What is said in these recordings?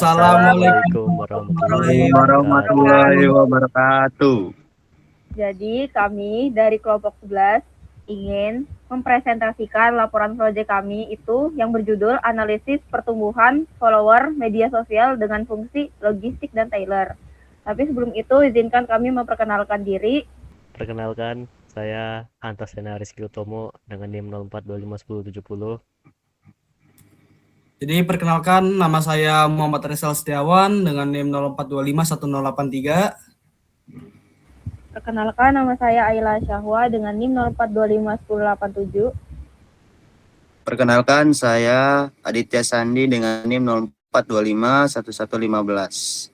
Assalamualaikum warahmatullahi wabarakatuh. warahmatullahi wabarakatuh. Jadi kami dari kelompok 11 ingin mempresentasikan laporan proyek kami itu yang berjudul Analisis Pertumbuhan Follower Media Sosial dengan Fungsi Logistik dan Tailor. Tapi sebelum itu izinkan kami memperkenalkan diri. Perkenalkan, saya Antasena Rizky Utomo dengan NIM 04251070. Jadi perkenalkan, nama saya Muhammad Rizal Setiawan dengan NIM 04251083. Perkenalkan, nama saya Ayla Syahwa dengan NIM 04251087. Perkenalkan, saya Aditya Sandi dengan NIM 04251115.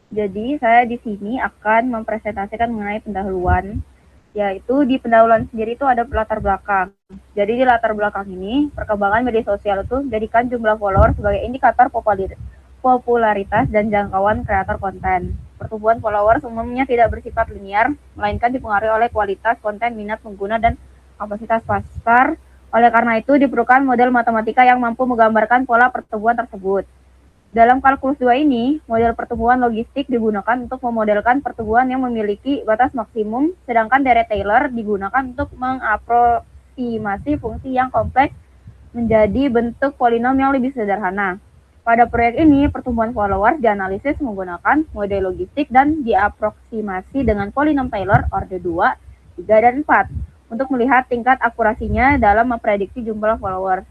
Jadi saya di sini akan mempresentasikan mengenai pendahuluan, yaitu di pendahuluan sendiri itu ada latar belakang. Jadi di latar belakang ini, perkembangan media sosial itu menjadikan jumlah follower sebagai indikator popularitas dan jangkauan kreator konten. Pertumbuhan followers umumnya tidak bersifat linear, melainkan dipengaruhi oleh kualitas konten, minat pengguna, dan kapasitas pasar. Oleh karena itu, diperlukan model matematika yang mampu menggambarkan pola pertumbuhan tersebut. Dalam kalkulus 2 ini, model pertumbuhan logistik digunakan untuk memodelkan pertumbuhan yang memiliki batas maksimum, sedangkan deret Taylor digunakan untuk mengaproksimasi fungsi yang kompleks menjadi bentuk polinom yang lebih sederhana. Pada proyek ini, pertumbuhan followers dianalisis menggunakan model logistik dan diaproksimasi dengan polinom Taylor orde 2, 3, dan 4 untuk melihat tingkat akurasinya dalam memprediksi jumlah followers.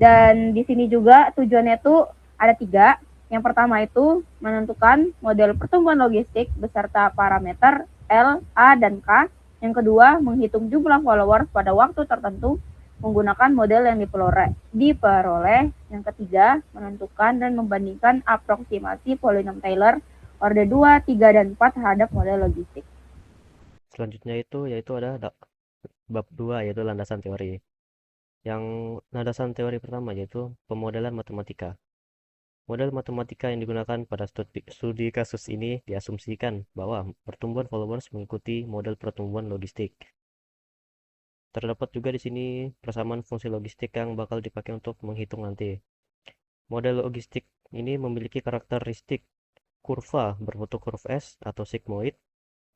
Dan di sini juga tujuannya itu ada 3. Yang pertama itu menentukan model pertumbuhan logistik beserta parameter L, A, dan K. Yang kedua, menghitung jumlah followers pada waktu tertentu menggunakan model yang diperoleh. Yang ketiga, menentukan dan membandingkan aproksimasi polinom Taylor orde 2, 3, dan 4 terhadap model logistik. Selanjutnya yaitu ada bab 2 yaitu landasan teori. Yang landasan teori pertama yaitu pemodelan matematika. Model matematika yang digunakan pada studi kasus ini diasumsikan bahwa pertumbuhan followers mengikuti model pertumbuhan logistik. Terdapat juga di sini persamaan fungsi logistik yang bakal dipakai untuk menghitung nanti. Model logistik ini memiliki karakteristik kurva berbentuk huruf S atau sigmoid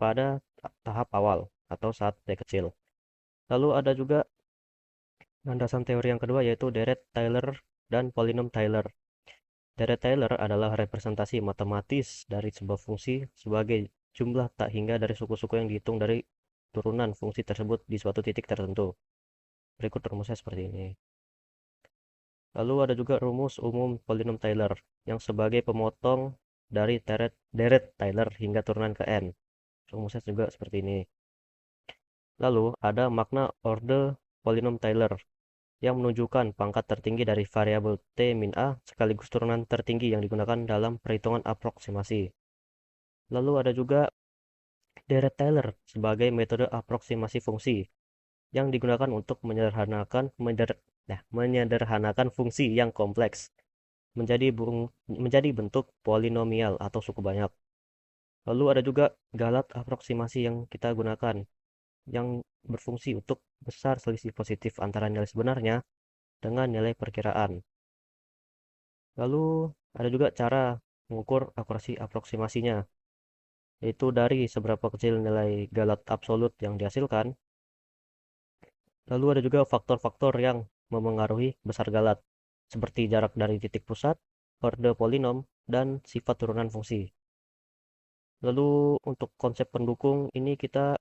pada tahap awal atau saat T kecil. Lalu ada juga landasan teori yang kedua yaitu deret Taylor dan polinom Taylor. Deret Taylor adalah representasi matematis dari sebuah fungsi sebagai jumlah tak hingga dari suku-suku yang dihitung dari turunan fungsi tersebut di suatu titik tertentu. Berikut rumusnya seperti ini. Lalu ada juga rumus umum polinom Taylor yang sebagai pemotong dari deret Taylor hingga turunan ke n. Rumusnya juga seperti ini. Lalu ada makna orde polinom Taylor yang menunjukkan pangkat tertinggi dari variabel T min A sekaligus turunan tertinggi yang digunakan dalam perhitungan aproksimasi. Lalu ada juga deret Taylor sebagai metode aproksimasi fungsi yang digunakan untuk menyederhanakan fungsi yang kompleks menjadi bentuk polinomial atau suku banyak. Lalu ada juga galat aproksimasi yang kita gunakan yang berfungsi untuk besar selisih positif antara nilai sebenarnya dengan nilai perkiraan. Lalu ada juga cara mengukur akurasi aproksimasinya, yaitu dari seberapa kecil nilai galat absolut yang dihasilkan. Lalu ada juga faktor-faktor yang memengaruhi besar galat, seperti jarak dari titik pusat, orde polinom, dan sifat turunan fungsi. Lalu untuk konsep pendukung ini kita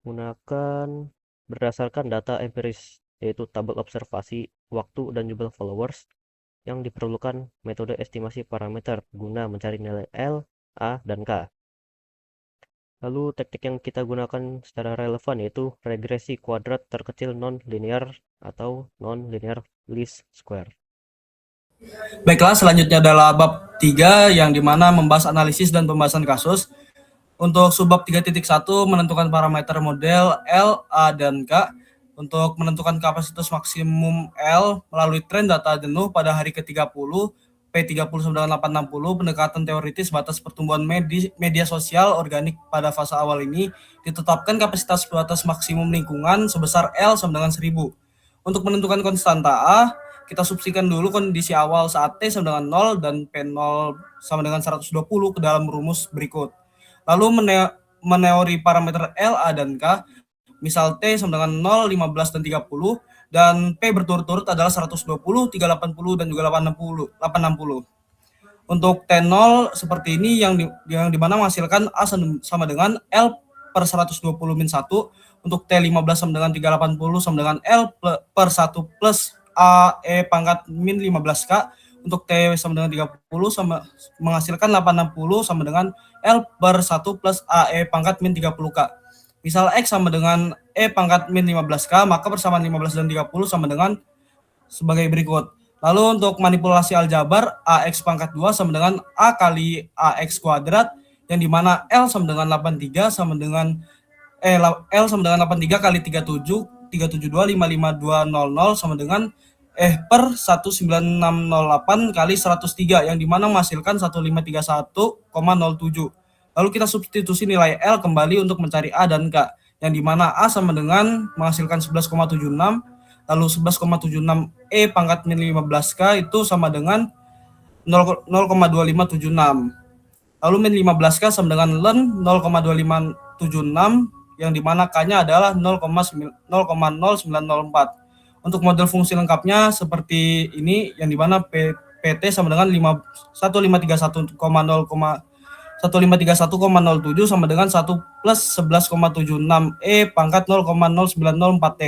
gunakan berdasarkan data empiris, yaitu tabel observasi waktu dan jumlah followers yang diperlukan metode estimasi parameter guna mencari nilai L, A, dan K. Lalu teknik yang kita gunakan secara relevan yaitu regresi kuadrat terkecil non-linear atau non-linear least square. Baiklah, selanjutnya adalah bab 3 yang dimana membahas analisis dan pembahasan kasus. Untuk subbab 3.1 menentukan parameter model L, A, dan K. Untuk menentukan kapasitas maksimum L melalui tren data jenuh pada hari ke-30, P309860, pendekatan teoritis batas pertumbuhan media sosial organik pada fase awal ini, ditetapkan kapasitas batas maksimum lingkungan sebesar L sama dengan 1000. Untuk menentukan konstanta A, kita substitusikan dulu kondisi awal saat T sama dengan 0 dan P0 sama dengan 120 ke dalam rumus berikut. Lalu meneori parameter L, A, dan K, misal T sama dengan 0, 15, dan 30, dan P berturut-turut adalah 120, 380, dan juga 860. Untuk T0 seperti ini yang dimana menghasilkan A sama dengan L per 120 min 1. Untuk T15 sama dengan 380 sama dengan L per 1 plus A E pangkat min 15K. Untuk T sama dengan 30 sama menghasilkan 860 sama dengan L per 1 plus A E pangkat min 30K. Misal X sama dengan E pangkat min 15K, maka persamaan 15 dan 30 sama dengan sebagai berikut. Lalu untuk manipulasi aljabar, AX pangkat 2 sama dengan A kali AX kuadrat, yang dimana L sama dengan 83 sama dengan L sama dengan 83 kali 37, 372, 55200 sama dengan per 19608 kali 103, yang dimana menghasilkan 1531,07. Lalu kita substitusi nilai L kembali untuk mencari A dan K, yang dimana A sama dengan menghasilkan 11,76, lalu 11,76 E pangkat min 15K itu sama dengan 0,2576. Lalu min 15K sama dengan len 0,2576, yang dimana K-nya adalah 0,0904. Untuk model fungsi lengkapnya seperti ini, yang dimana PT sama dengan 1531,07 sama dengan 1 plus 11,76 E pangkat 0,0904 T.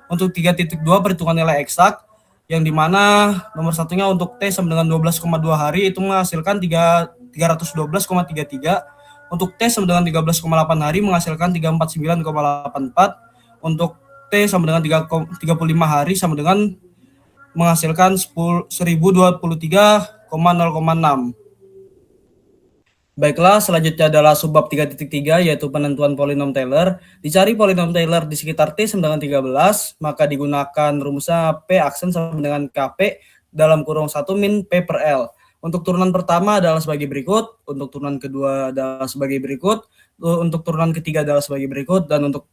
Untuk 3.2 perhitungan nilai eksak, yang dimana nomor satunya untuk T sama dengan 12,2 hari itu menghasilkan 312,33. Untuk T sama dengan 13,8 hari menghasilkan 349,84. Untuk T sama dengan 35 hari sama dengan menghasilkan 1023,06. Baiklah, selanjutnya adalah subbab 3.3 yaitu penentuan polinom Taylor. Dicari polinom Taylor di sekitar T sama dengan 13, maka digunakan rumusnya P aksen sama dengan KP dalam kurung 1 min P per L. Untuk turunan pertama adalah sebagai berikut, untuk turunan kedua adalah sebagai berikut, untuk turunan ketiga adalah sebagai berikut, dan untuk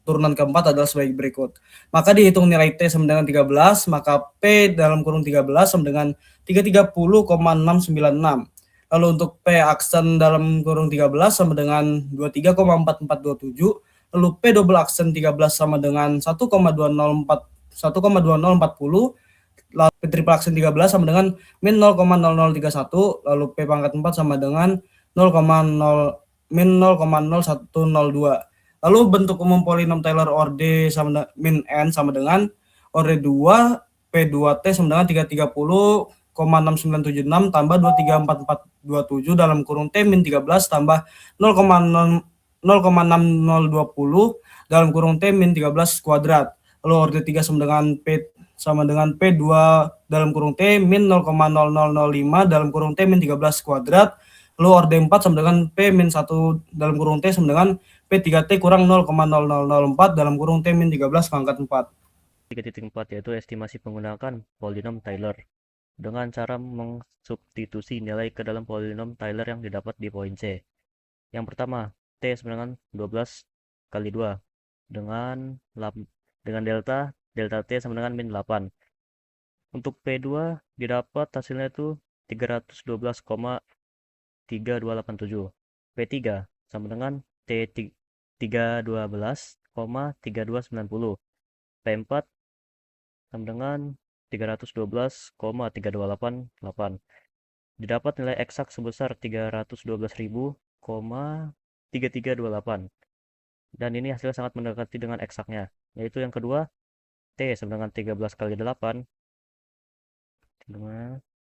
turunan keempat adalah sebagai berikut. Maka dihitung nilai T sama dengan 13, maka P dalam kurung 13 sama dengan 330,696. Lalu untuk P aksen dalam kurung 13 sama dengan 23,4427. Lalu P double aksen 13 sama dengan 1,2040. Lalu P triple aksen 13 sama dengan min 0,0031. Lalu P pangkat 4 sama dengan min 0,0102. Lalu bentuk umum polinom Taylor orde sama min n sama dengan orde 2 P2T sama dengan 330,6976 tambah 234427 dalam kurung T min 13 tambah 0,6020 dalam kurung T min 13 kuadrat. Lalu orde 3 sama dengan P2 dalam kurung T min 0,0005 dalam kurung T min 13 kuadrat. Lalu orde 4 sama dengan P min 1 dalam kurung T sama dengan P3T kurang 0,0004 dalam kurung T min 13 pangkat 4. 3.4 yaitu estimasi menggunakan polinom Taylor dengan cara mengsubstitusi nilai ke dalam polinom Taylor yang didapat di poin C. Yang pertama, T sama dengan 12 kali 2 dengan delta T sama dengan min 8. Untuk P2 didapat hasilnya itu 312,3287. P3 sama dengan T312,3290. P4 sama dengan 312,3288. Didapat nilai eksak sebesar 312.000,3328. Dan ini hasilnya sangat mendekati dengan eksaknya, yaitu yang kedua, T sama dengan 13 kali 8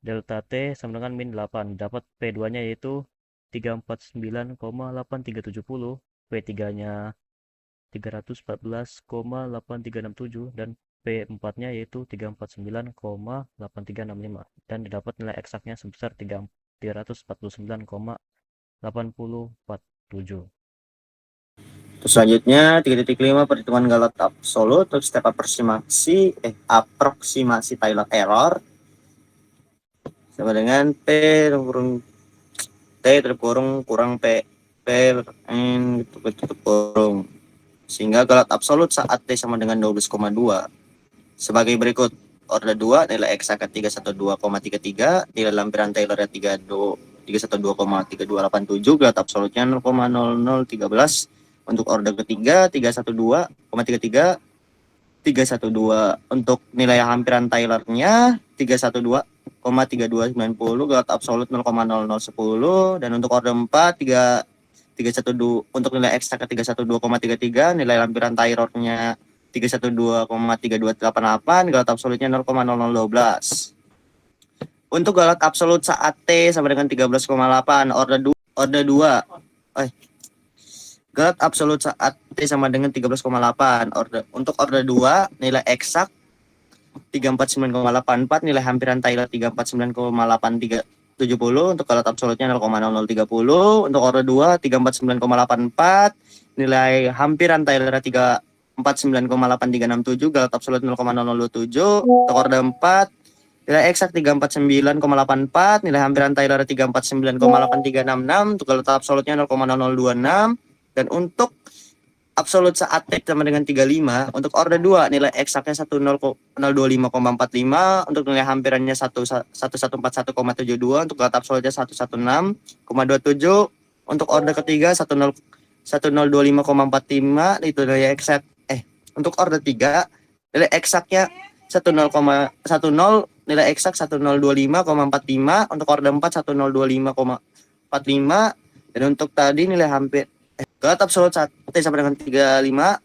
delta T sama dengan min 8. Dapat P2 nya yaitu 349,8370, P3 nya 314,8367, dan P4 nya yaitu 349,8365. Dan didapat nilai eksaknya sebesar 349,8047. Terus selanjutnya 3.5 perhitungan galat absolut untuk step aproksimasi Taylor error sama dengan T terkurung kurang P n tutup kurung, sehingga galat absolut saat T sama dengan 12,2 sebagai berikut. orde 2 nilai eksaknya 312,33, nilai lampiran Taylornya 312,3287, gelat absolutnya 0,0013. Untuk orde ketiga 312,33, 312. Untuk nilai hampiran Taylornya 312,3290, gelat absolut 0,0010. Dan untuk orde 4 312, untuk nilai eksaknya 312,33, nilai lampiran Taylornya 312,3288, galat absolutnya 0,0012. Untuk galat absolut saat T sama dengan 13,8, orde 2. Galat absolut saat T sama dengan 13,8. Untuk orde 2 nilai eksak 349,84, nilai hampiran Taylor 349,8370, untuk galat absolutnya 0,0030. Untuk orde 2 349,84, nilai hampiran Taylor 349,8367, galat absolut 0,0027. Untuk orde 4 nilai eksak 349,84, nilai hampiran Taylor 349,8366, untuk galat absolutnya 0,0026. Dan untuk absolut saat T sama dengan 35, untuk orde 2 nilai eksaknya 1025,45, untuk nilai hampirannya 1141,72, untuk galat absolutnya 116,27. Untuk orde ketiga 1025,45, itu nilai eksak. Untuk orde 3 nilai eksaknya 10,10, nilai eksak 1025,45, untuk orde 4 1025,45. Dan untuk tadi nilai hampir galat absolut saat T sama dengan 35,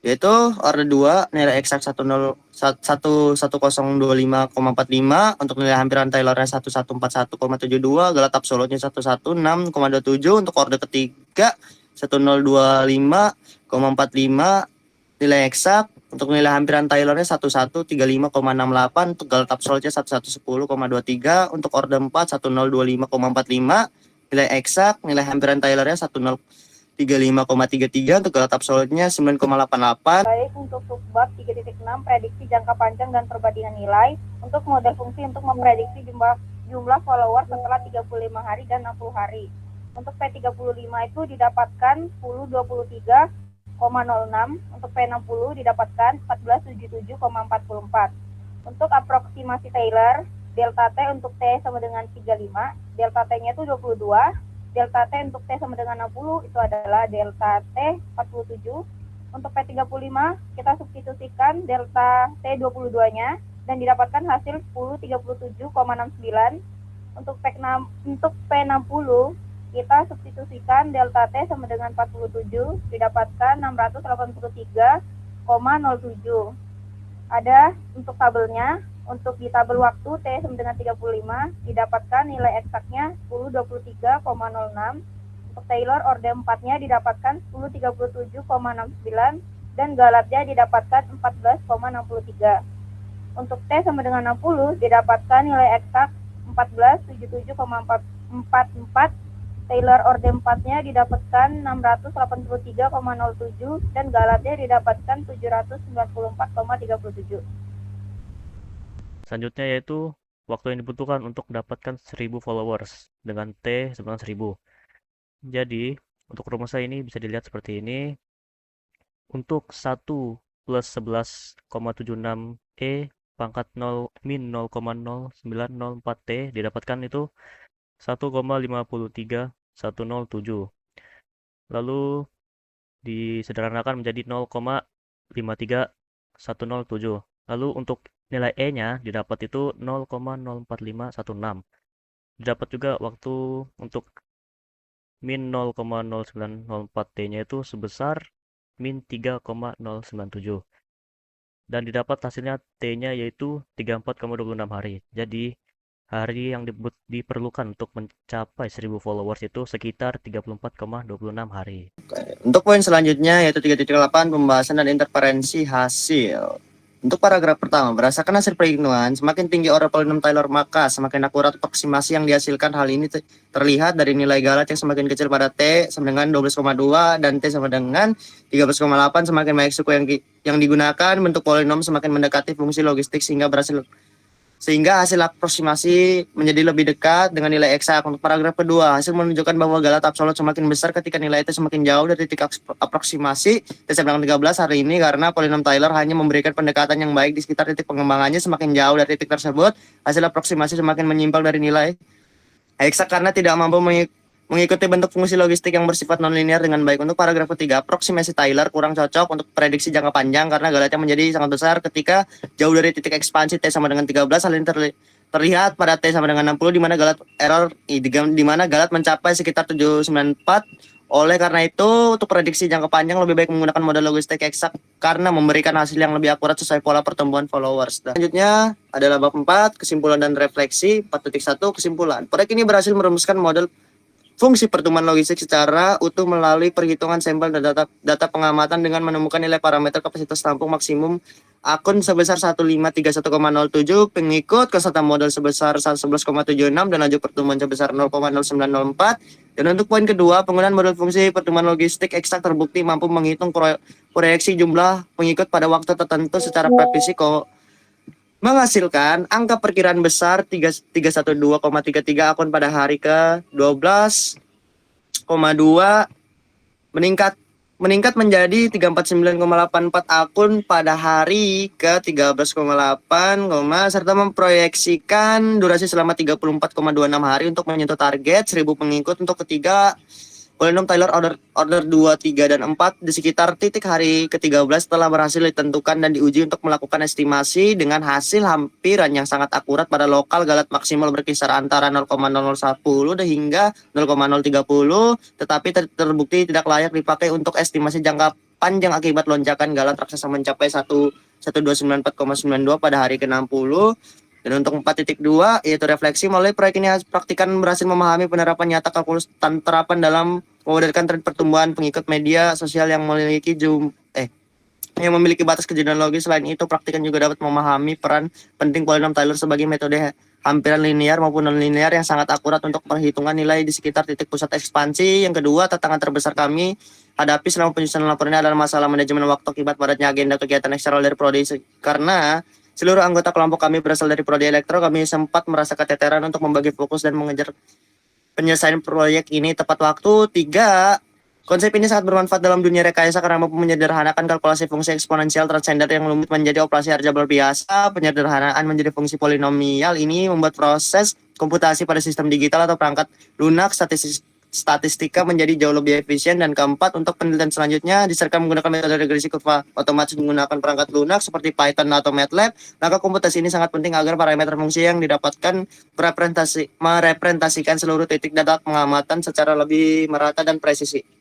yaitu orde 2 nilai eksak 1025,45, untuk nilai hampiran Taylornya 1141,72, galat absolutnya 116,27. Untuk orde ketiga 1025,45, nilai eksak, untuk nilai hampiran Taylornya 1135,68, untuk galat absolutnya 1110,23. Untuk orde 4 1025,45, nilai eksak, nilai hampiran Taylornya 1035,33, untuk galat absolutnya 9,88. Baik, untuk subbab 3.6 prediksi jangka panjang dan perbandingan nilai. Untuk model fungsi untuk memprediksi jumlah follower setelah 35 hari dan 60 hari. Untuk P35 itu didapatkan 1023,06, untuk P60 didapatkan 1477,44. Untuk aproksimasi Taylor, delta T untuk T sama dengan 35, delta T-nya itu 22, delta T untuk T sama dengan 60 itu adalah delta T 47. Untuk P35 kita substitusikan delta T 22-nya dan didapatkan hasil 1037,69. Untuk P60 kita substitusikan delta T sama dengan 47, didapatkan 683,07. Ada untuk tabelnya. Untuk di tabel waktu T sama dengan 35 didapatkan nilai eksaknya 1023,06. Untuk Taylor orde 4-nya didapatkan 1037,69 dan galatnya didapatkan 14,63. Untuk T sama dengan 60 didapatkan nilai eksak 1477,44. Taylor orde 4-nya didapatkan 683,07 dan galatnya didapatkan 794,37. Selanjutnya yaitu waktu yang dibutuhkan untuk mendapatkan 1000 followers dengan T sama dengan 1000. Jadi, untuk rumusnya ini bisa dilihat seperti ini. Untuk 1 plus 11,76 pangkat 0 min 0,09004 T didapatkan itu 1,53107. Lalu disederhanakan menjadi 0,53107. Lalu untuk nilai E-nya didapat itu 0,04516. Didapat juga waktu untuk min 0,0904 T-nya itu sebesar min 3,097. Dan didapat hasilnya T-nya yaitu 34,26 hari. Jadi hari yang diperlukan untuk mencapai 1000 followers itu sekitar 34,26 hari. Untuk poin selanjutnya yaitu 3.8 pembahasan dan interferensi hasil. Untuk paragraf pertama, berdasarkan hasil perhitungan, semakin tinggi order polinom Taylor maka semakin akurat aproksimasi yang dihasilkan. Hal ini terlihat dari nilai galat yang semakin kecil pada T sama dengan 12,2 dan T sama dengan 13,8. Semakin banyak suku yang digunakan, bentuk polinom semakin mendekati fungsi logistik sehingga berhasil sehingga hasil aproksimasi menjadi lebih dekat dengan nilai eksak. Untuk paragraf kedua, hasil menunjukkan bahwa galat absolut semakin besar ketika nilai itu semakin jauh dari titik aproksimasi tes bilangan 13 hari ini, karena polinom Taylor hanya memberikan pendekatan yang baik di sekitar titik pengembangannya. Semakin jauh dari titik tersebut, hasil aproksimasi semakin menyimpang dari nilai eksak karena tidak mampu mengikuti bentuk fungsi logistik yang bersifat nonlinear dengan baik. Untuk paragraf ketiga, aproksimasi Taylor kurang cocok untuk prediksi jangka panjang karena galatnya menjadi sangat besar ketika jauh dari titik ekspansi T sama dengan 13. Hal ini terlihat pada T sama dengan 60 di mana galat di mana galat mencapai sekitar 794. Oleh karena itu, untuk prediksi jangka panjang lebih baik menggunakan model logistik eksak karena memberikan hasil yang lebih akurat sesuai pola pertumbuhan followers. Selanjutnya adalah bab 4, kesimpulan dan refleksi. 4.1 kesimpulan. Proyek ini berhasil merumuskan model fungsi pertumbuhan logistik secara utuh melalui perhitungan sampel dan data pengamatan dengan menemukan nilai parameter kapasitas tampung maksimum akun sebesar 1531,07, pengikut konstanta model sebesar 11,76 dan laju pertumbuhan sebesar 0,0904. Dan untuk poin kedua, penggunaan model fungsi pertumbuhan logistik eksak terbukti mampu menghitung proyeksi jumlah pengikut pada waktu tertentu secara presisi menghasilkan angka perkiraan besar 312,33 akun pada hari ke-12,2 meningkat menjadi 349,84 akun pada hari ke-13,8, serta memproyeksikan durasi selama 34,26 hari untuk menyentuh target 1000 pengikut untuk ketiga polinom Taylor order 2, 3, dan 4 di sekitar titik hari ke-13 telah berhasil ditentukan dan diuji untuk melakukan estimasi dengan hasil hampiran yang sangat akurat pada lokal galat maksimal berkisar antara 0,0010 hingga 0,030, tetapi terbukti tidak layak dipakai untuk estimasi jangka panjang akibat lonjakan galat raksasa mencapai 1294,92 pada hari ke-60. Dan untuk 4.2 yaitu refleksi, melalui proyek ini praktikan berhasil memahami penerapan nyata kalkulus terapan dalam memodelkan tren pertumbuhan pengikut media sosial yang memiliki batas kejadian logis. Selain itu, praktikan juga dapat memahami peran penting polinom Taylor sebagai metode hampiran linear maupun non-linear yang sangat akurat untuk perhitungan nilai di sekitar titik pusat ekspansi. Yang kedua, tantangan terbesar kami hadapi selama penyusunan laporan ini adalah masalah manajemen waktu akibat padatnya agenda kegiatan eksternal dari prodi, karena seluruh anggota kelompok kami berasal dari prodi elektro. Kami sempat merasa keteteran untuk membagi fokus dan mengejar penyelesaian proyek ini tepat waktu. 3. Konsep ini sangat bermanfaat dalam dunia rekayasa karena mampu menyederhanakan kalkulasi fungsi eksponensial transcender yang rumit menjadi operasi aljabar biasa. Penyederhanaan menjadi fungsi polinomial ini membuat proses komputasi pada sistem digital atau perangkat lunak statistika menjadi jauh lebih efisien. Dan keempat, untuk penelitian selanjutnya diserahkan menggunakan metode regresi kurva otomatis menggunakan perangkat lunak seperti Python atau MATLAB. Maka komputasi ini sangat penting agar parameter fungsi yang didapatkan merepresentasikan seluruh titik data pengamatan secara lebih merata dan presisi.